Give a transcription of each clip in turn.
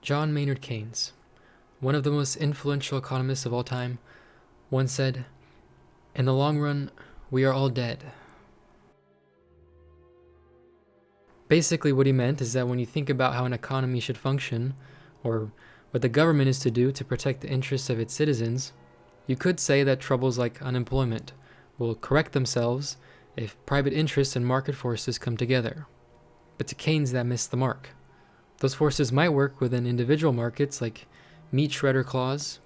John Maynard Keynes, one of the most influential economists of all time, once said, "In the long run, we are all dead." Basically, what he meant is that when you think about how an economy should function, or what the government is to do to protect the interests of its citizens, you could say that troubles like unemployment will correct themselves if private interests and market forces come together. But to Keynes, that missed the mark. Those forces might work within individual markets like meat shredder clause,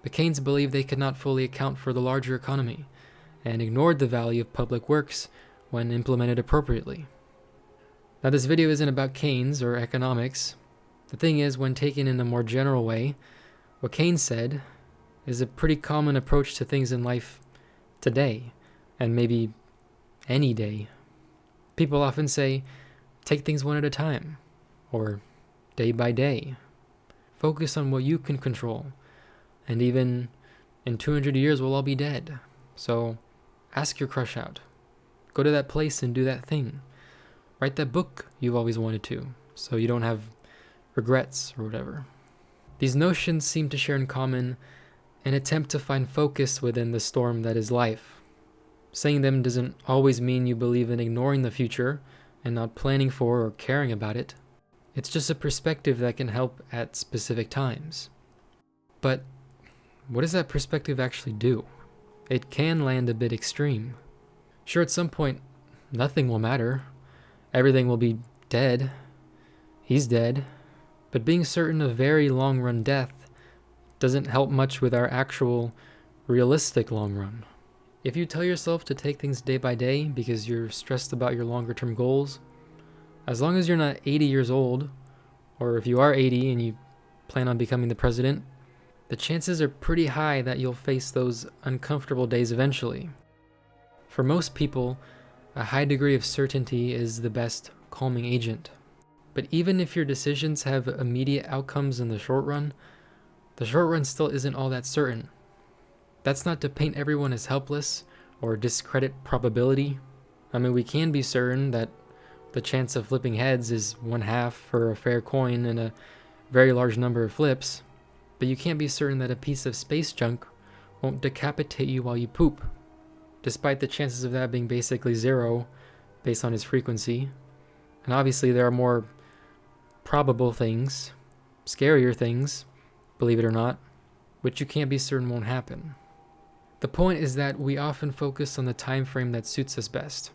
but Keynes believed they could not fully account for the larger economy and ignored the value of public works when implemented appropriately. Now, this video isn't about Keynes or economics. The thing is, when taken in a more general way, what Keynes said is a pretty common approach to things in life today, and maybe any day. People often say, take things one at a time, or day by day. Focus on what you can control, and even in 200 years we'll all be dead. So ask your crush out. Go to that place and do that thing. Write that book you've always wanted to, so you don't have regrets or whatever. These notions seem to share in common an attempt to find focus within the storm that is life. Saying them doesn't always mean you believe in ignoring the future and not planning for or caring about it. It's just a perspective that can help at specific times. But what does that perspective actually do? It can land a bit extreme. Sure, at some point, nothing will matter. Everything will be dead. He's dead. But being certain of very long-run death doesn't help much with our actual, realistic long run. If you tell yourself to take things day by day because you're stressed about your longer-term goals, as long as you're not 80 years old, or if you are 80 and you plan on becoming the president, the chances are pretty high that you'll face those uncomfortable days eventually. For most people, a high degree of certainty is the best calming agent. But even if your decisions have immediate outcomes in the short run still isn't all that certain. That's not to paint everyone as helpless or discredit probability. I mean, we can be certain that the chance of flipping heads is 1/2 for a fair coin in a very large number of flips, but you can't be certain that a piece of space junk won't decapitate you while you poop, despite the chances of that being basically zero based on its frequency. And obviously there are more probable things, scarier things, believe it or not, which you can't be certain won't happen. The point is that we often focus on the time frame that suits us best.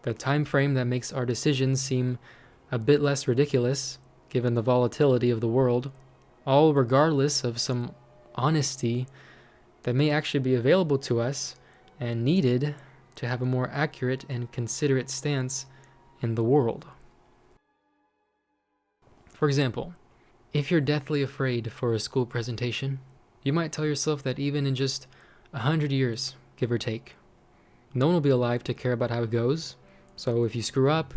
The time frame that makes our decisions seem a bit less ridiculous, given the volatility of the world, all regardless of some honesty that may actually be available to us and needed to have a more accurate and considerate stance in the world. For example, if you're deathly afraid for a school presentation, you might tell yourself that even in just 100 years, give or take, no one will be alive to care about how it goes. So if you screw up,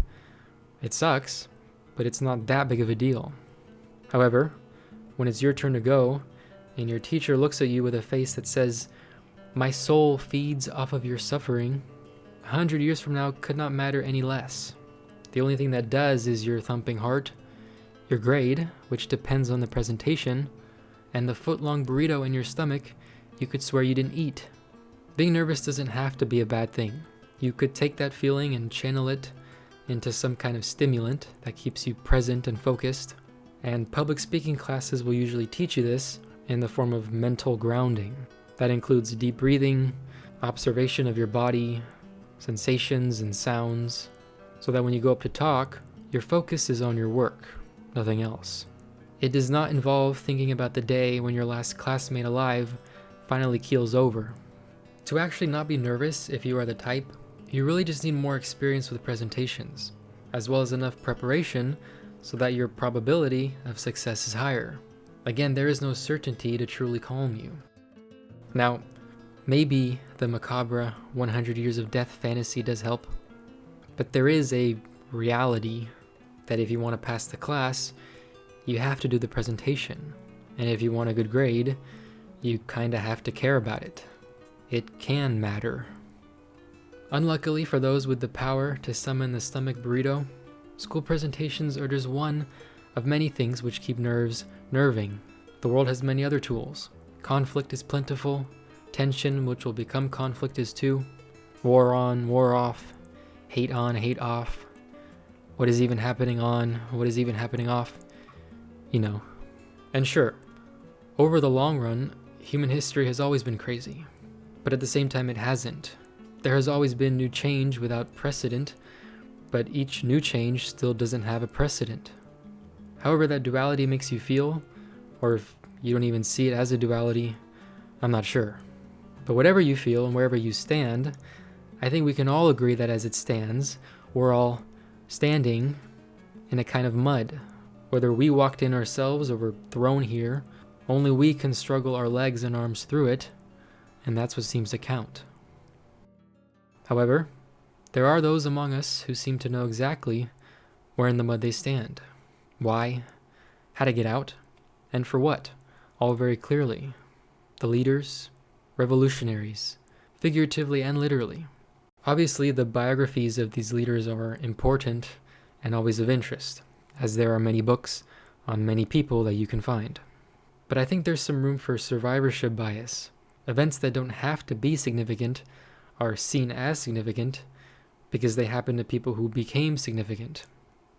it sucks, but it's not that big of a deal. However, when it's your turn to go, and your teacher looks at you with a face that says, "My soul feeds off of your suffering," 100 years from now could not matter any less. The only thing that does is your thumping heart, your grade, which depends on the presentation, and the foot-long burrito in your stomach you could swear you didn't eat. Being nervous doesn't have to be a bad thing. You could take that feeling and channel it into some kind of stimulant that keeps you present and focused. And public speaking classes will usually teach you this in the form of mental grounding. That includes deep breathing, observation of your body, sensations and sounds, so that when you go up to talk, your focus is on your work, nothing else. It does not involve thinking about the day when your last classmate alive finally keels over. To actually not be nervous, if you are the type, you really just need more experience with presentations, as well as enough preparation so that your probability of success is higher. Again, there is no certainty to truly calm you. Now, maybe the macabre 100 years of death fantasy does help, but there is a reality that if you want to pass the class, you have to do the presentation. And if you want a good grade, you kinda have to care about it. It can matter. Unluckily for those with the power to summon the stomach burrito, school presentations are just one of many things which keep nerves nerving. The world has many other tools. Conflict is plentiful. Tension, which will become conflict, is too. War on, war off. Hate on, hate off. What is even happening on? What is even happening off? You know. And sure, over the long run, human history has always been crazy. But at the same time, it hasn't. There has always been new change without precedent, but each new change still doesn't have a precedent. However that duality makes you feel, or if you don't even see it as a duality, I'm not sure. But whatever you feel and wherever you stand, I think we can all agree that as it stands, we're all standing in a kind of mud. Whether we walked in ourselves or were thrown here, only we can struggle our legs and arms through it, and that's what seems to count. However, there are those among us who seem to know exactly where in the mud they stand, why, how to get out, and for what, all very clearly. The leaders, revolutionaries, figuratively and literally. Obviously, the biographies of these leaders are important and always of interest, as there are many books on many people that you can find. But I think there's some room for survivorship bias. Events that don't have to be significant are seen as significant because they happen to people who became significant.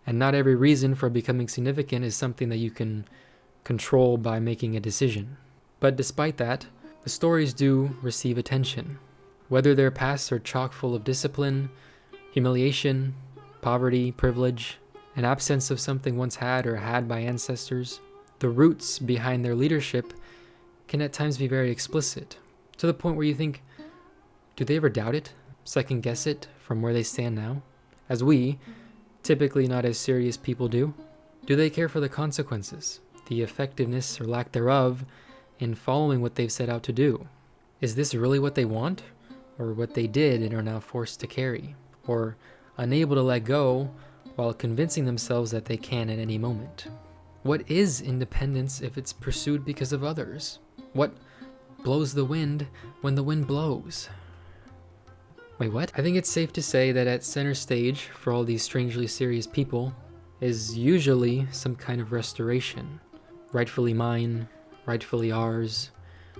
And not every reason for becoming significant is something that you can control by making a decision. But despite that, the stories do receive attention. Whether their pasts are chock full of discipline, humiliation, poverty, privilege, an absence of something once had or had by ancestors, the roots behind their leadership can at times be very explicit, to the point where you think, do they ever doubt it, second guess it from where they stand now? As we, typically not as serious people do? Do they care for the consequences, the effectiveness or lack thereof in following what they've set out to do? Is this really what they want? Or what they did and are now forced to carry? Or unable to let go while convincing themselves that they can at any moment? What is independence if it's pursued because of others? What blows the wind when the wind blows? Wait, what? I think it's safe to say that at center stage for all these strangely serious people is usually some kind of restoration. Rightfully mine, rightfully ours.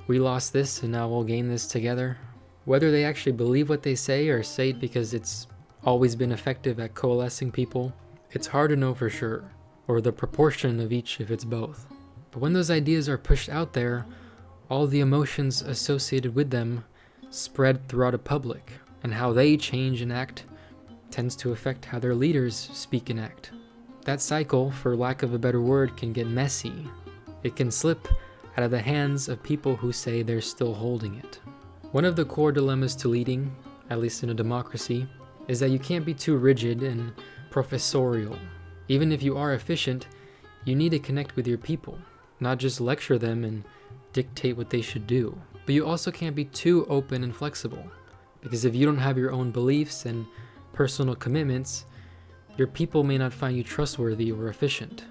We lost this and now we'll gain this together. Whether they actually believe what they say or say it because it's always been effective at coalescing people, it's hard to know for sure, or the proportion of each if it's both. But when those ideas are pushed out there, all the emotions associated with them spread throughout a public, and how they change and act tends to affect how their leaders speak and act. That cycle, for lack of a better word, can get messy. It can slip out of the hands of people who say they're still holding it. One of the core dilemmas to leading, at least in a democracy, is that you can't be too rigid and professorial. Even if you are efficient, you need to connect with your people, not just lecture them and dictate what they should do. But you also can't be too open and flexible, because if you don't have your own beliefs and personal commitments, your people may not find you trustworthy or efficient.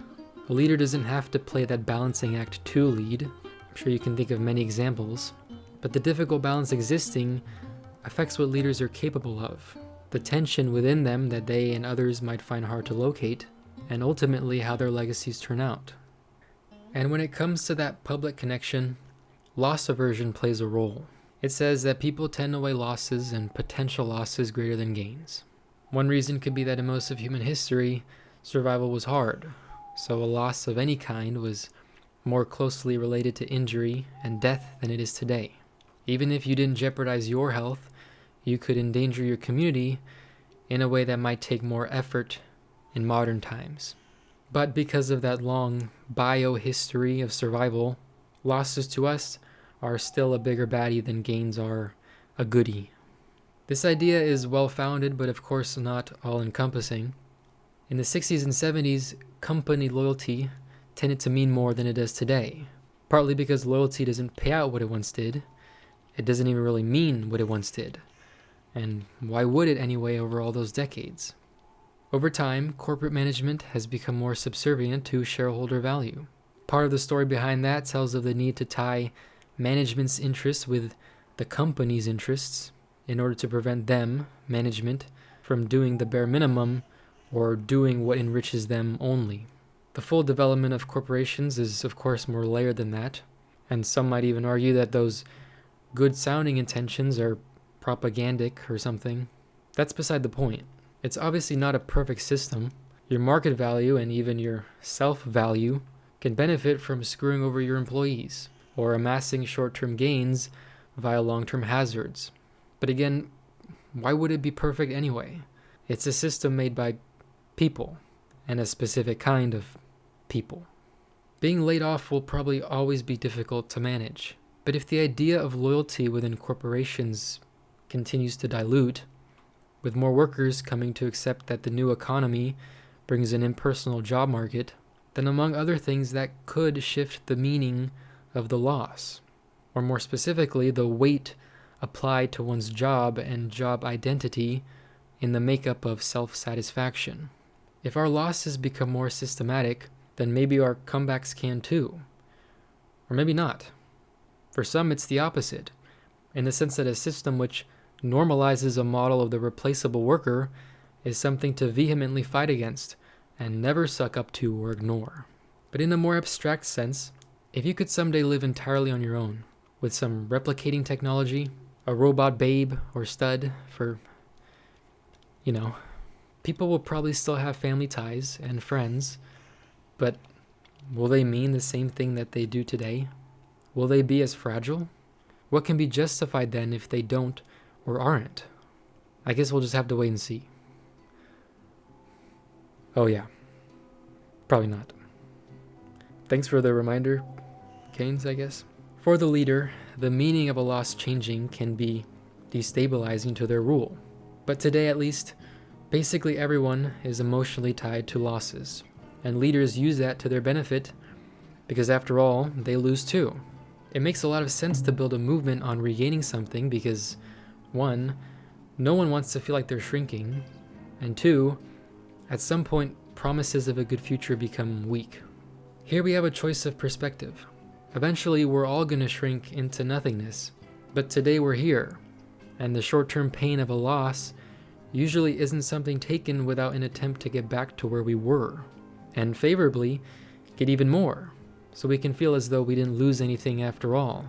A leader doesn't have to play that balancing act to lead. I'm sure you can think of many examples. But the difficult balance existing affects what leaders are capable of, the tension within them that they and others might find hard to locate, and ultimately how their legacies turn out. And when it comes to that public connection, loss aversion plays a role. It says that people tend to weigh losses and potential losses greater than gains. One reason could be that in most of human history, survival was hard, so a loss of any kind was more closely related to injury and death than it is today. Even if you didn't jeopardize your health, you could endanger your community in a way that might take more effort in modern times. But because of that long biohistory of survival, losses to us are still a bigger baddie than gains are a goodie. This idea is well-founded, but of course not all-encompassing. In the 60s and 70s, company loyalty tended to mean more than it does today, partly because loyalty doesn't pay out what it once did. It doesn't even really mean what it once did. And why would it anyway over all those decades? Over time, corporate management has become more subservient to shareholder value. Part of the story behind that tells of the need to tie management's interests with the company's interests in order to prevent them, management, from doing the bare minimum or doing what enriches them only. The full development of corporations is, of course, more layered than that, and some might even argue that those good-sounding intentions are propagandic or something. That's beside the point. It's obviously not a perfect system. Your market value and even your self-value can benefit from screwing over your employees or amassing short-term gains via long-term hazards. But again, why would it be perfect anyway? It's a system made by people, and a specific kind of people. Being laid off will probably always be difficult to manage, but if the idea of loyalty within corporations continues to dilute, with more workers coming to accept that the new economy brings an impersonal job market, then among other things that could shift the meaning of the loss, or more specifically, the weight applied to one's job and job identity in the makeup of self-satisfaction. If our losses become more systematic, then maybe our comebacks can too. Or maybe not. For some, it's the opposite, in the sense that a system which normalizes a model of the replaceable worker is something to vehemently fight against and never suck up to or ignore. But in a more abstract sense, if you could someday live entirely on your own, with some replicating technology, a robot babe or stud for, people will probably still have family ties and friends, but will they mean the same thing that they do today? Will they be as fragile? What can be justified then if they don't or aren't? I guess we'll just have to wait and see. Oh yeah, probably not. Thanks for the reminder, Keynes, I guess. For the leader, the meaning of a loss changing can be destabilizing to their rule. But today at least, basically everyone is emotionally tied to losses, and leaders use that to their benefit because after all, they lose too. It makes a lot of sense to build a movement on regaining something because 1, no one wants to feel like they're shrinking, and 2, at some point, promises of a good future become weak. Here we have a choice of perspective. Eventually, we're all going to shrink into nothingness, but today we're here, and the short-term pain of a loss usually isn't something taken without an attempt to get back to where we were, and favorably, get even more, so we can feel as though we didn't lose anything after all.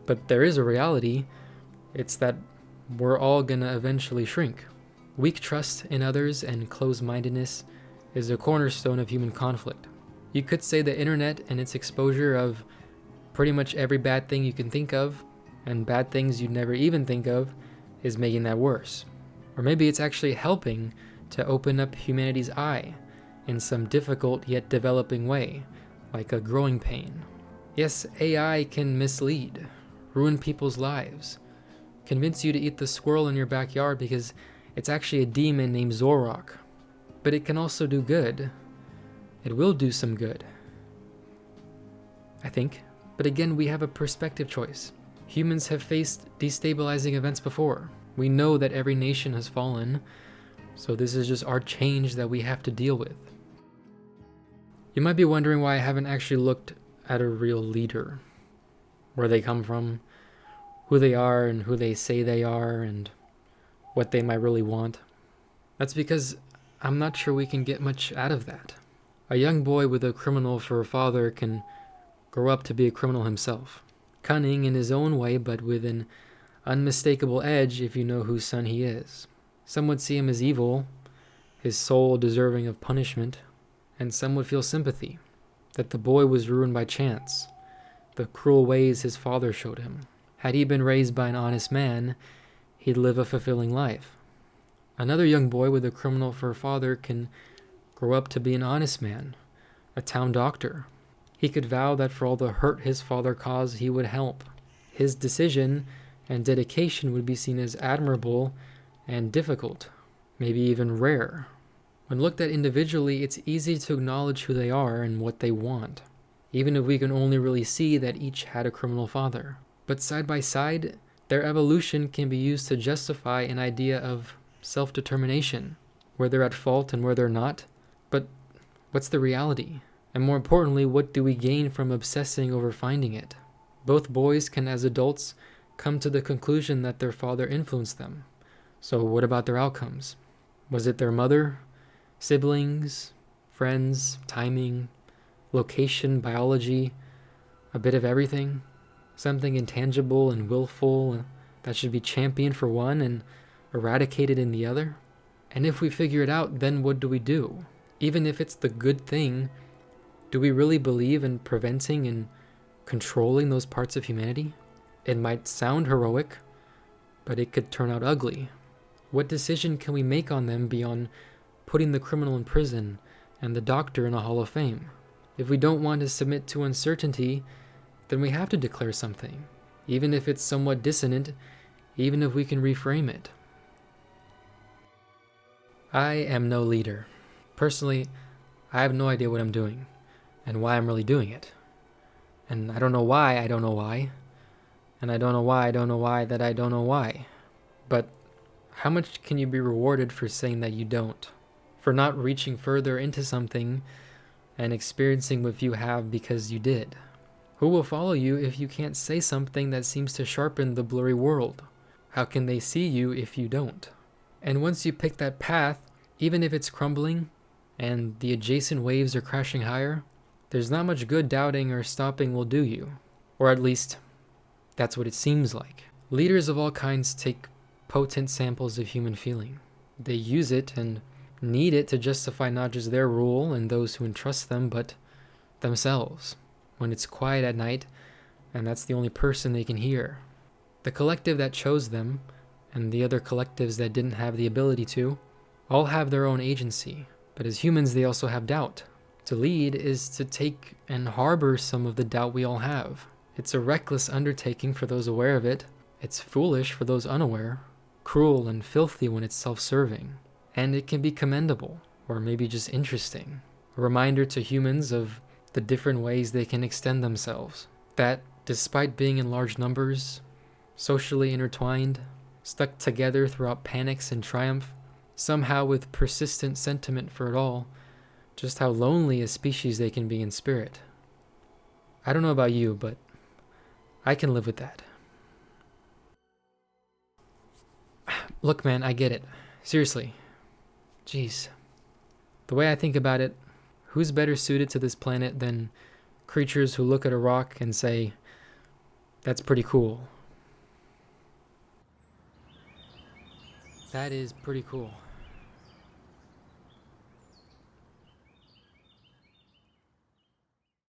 But there is a reality. It's that we're all gonna eventually shrink. Weak trust in others and closed-mindedness is a cornerstone of human conflict. You could say the internet and its exposure of pretty much every bad thing you can think of, and bad things you'd never even think of, is making that worse. Or maybe it's actually helping to open up humanity's eye in some difficult yet developing way, like a growing pain. Yes, AI can mislead, ruin people's lives, convince you to eat the squirrel in your backyard because it's actually a demon named Zorok. But it can also do good. It will do some good, I think. But again, we have a perspective choice. Humans have faced destabilizing events before. We know that every nation has fallen, so this is just our change that we have to deal with. You might be wondering why I haven't actually looked at a real leader, where they come from, who they are and who they say they are, and what they might really want. That's because I'm not sure we can get much out of that. A young boy with a criminal for a father can grow up to be a criminal himself, cunning in his own way, but with an unmistakable edge if you know whose son he is. Some would see him as evil, his soul deserving of punishment, and some would feel sympathy, that the boy was ruined by chance, the cruel ways his father showed him. Had he been raised by an honest man, he'd live a fulfilling life. Another young boy with a criminal for a father can grow up to be an honest man, a town doctor. He could vow that for all the hurt his father caused, he would help. His decision and dedication would be seen as admirable and difficult, maybe even rare. When looked at individually, it's easy to acknowledge who they are and what they want, even if we can only really see that each had a criminal father. But side by side, their evolution can be used to justify an idea of self-determination, where they're at fault and where they're not. But what's the reality? And more importantly, what do we gain from obsessing over finding it? Both boys can, as adults, come to the conclusion that their father influenced them. So what about their outcomes? Was it their mother, siblings, friends, timing, location, biology, a bit of everything, something intangible and willful that should be championed for one and eradicated in the other? And if we figure it out, then what do we do? Even if it's the good thing, do we really believe in preventing and controlling those parts of humanity? It might sound heroic, but it could turn out ugly. What decision can we make on them beyond putting the criminal in prison and the doctor in a hall of fame? If we don't want to submit to uncertainty, then we have to declare something, even if it's somewhat dissonant, even if we can reframe it. I am no leader. Personally, I have no idea what I'm doing and why I'm really doing it. And I don't know why I don't know why. And I don't know why I don't know why that I don't know why. But how much can you be rewarded for saying that you don't? For not reaching further into something and experiencing what you have because you did? Who will follow you if you can't say something that seems to sharpen the blurry world? How can they see you if you don't? And once you pick that path, even if it's crumbling and the adjacent waves are crashing higher, there's not much good doubting or stopping will do you. Or at least, that's what it seems like. Leaders of all kinds take potent samples of human feeling. They use it and need it to justify not just their rule and those who entrust them, but themselves. When it's quiet at night, and that's the only person they can hear. The collective that chose them, and the other collectives that didn't have the ability to, all have their own agency. But as humans, they also have doubt. To lead is to take and harbor some of the doubt we all have. It's a reckless undertaking for those aware of it. It's foolish for those unaware. Cruel and filthy when it's self-serving. And it can be commendable, or maybe just interesting. A reminder to humans of the different ways they can extend themselves. That, despite being in large numbers, socially intertwined, stuck together throughout panics and triumph, somehow with persistent sentiment for it all, just how lonely a species they can be in spirit. I don't know about you, but I can live with that. Look, man, I get it. Seriously. Jeez. The way I think about it, who's better suited to this planet than creatures who look at a rock and say, "That's pretty cool." That is pretty cool.